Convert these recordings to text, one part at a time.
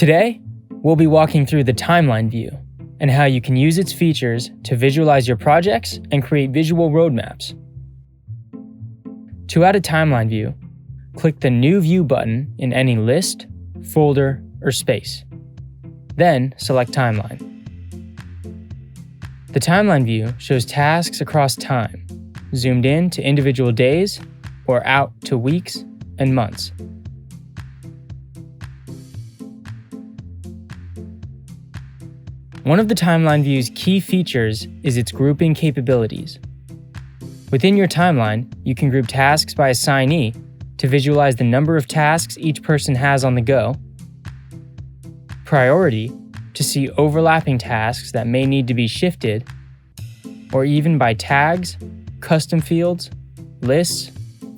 Today, we'll be walking through the timeline view and how you can use its features to visualize your projects and create visual roadmaps. To add a timeline view, click the New View button in any list, folder, or space. Then select Timeline. The timeline view shows tasks across time, zoomed in to individual days or out to weeks and months. One of the timeline view's key features is its grouping capabilities. Within your timeline, you can group tasks by assignee to visualize the number of tasks each person has on the go, priority to see overlapping tasks that may need to be shifted, or even by tags, custom fields, lists,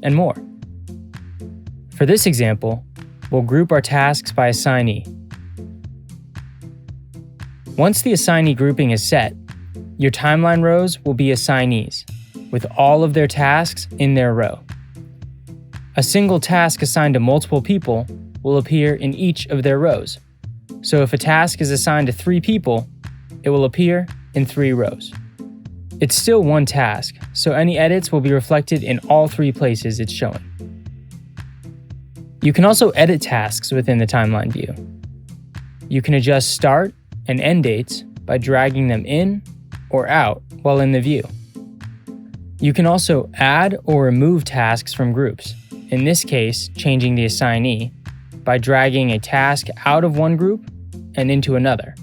and more. For this example, we'll group our tasks by assignee. Once the assignee grouping is set, your timeline rows will be assignees, with all of their tasks in their row. A single task assigned to multiple people will appear in each of their rows. So if a task is assigned to 3 people, it will appear in 3 rows. It's still one task, so any edits will be reflected in all 3 places it's showing. You can also edit tasks within the timeline view. You can adjust start and end dates by dragging them in or out while in the view. You can also add or remove tasks from groups, in this case changing the assignee, by dragging a task out of one group and into another.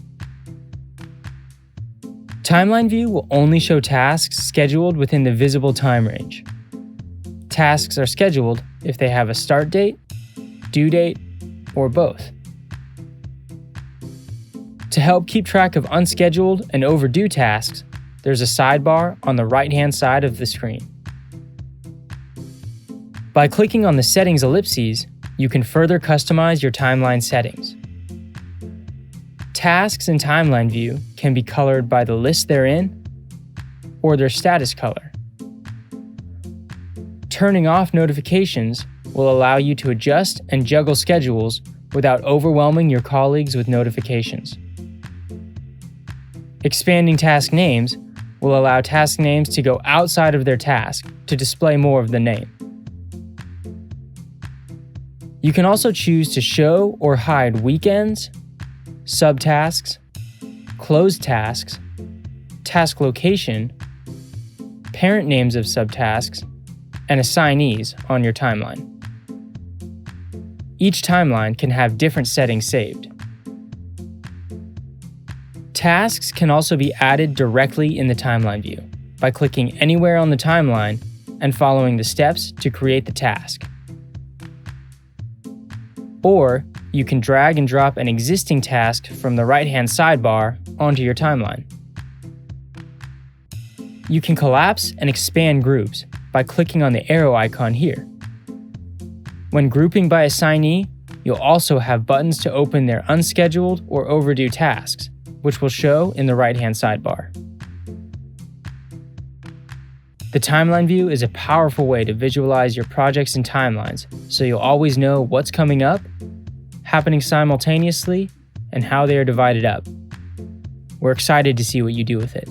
Timeline view will only show tasks scheduled within the visible time range. Tasks are scheduled if they have a start date, due date, or both. To help keep track of unscheduled and overdue tasks, there's a sidebar on the right-hand side of the screen. By clicking on the Settings ellipses, you can further customize your timeline settings. Tasks in Timeline View can be colored by the list they're in or their status color. Turning off notifications will allow you to adjust and juggle schedules without overwhelming your colleagues with notifications. Expanding task names will allow task names to go outside of their task to display more of the name. You can also choose to show or hide weekends, subtasks, closed tasks, task location, parent names of subtasks, and assignees on your timeline. Each timeline can have different settings saved. Tasks can also be added directly in the timeline view by clicking anywhere on the timeline and following the steps to create the task. Or you can drag and drop an existing task from the right-hand sidebar onto your timeline. You can collapse and expand groups by clicking on the arrow icon here. When grouping by assignee, you'll also have buttons to open their unscheduled or overdue tasks, which will show in the right-hand sidebar. The timeline view is a powerful way to visualize your projects and timelines, so you'll always know what's coming up, happening simultaneously, and how they are divided up. We're excited to see what you do with it.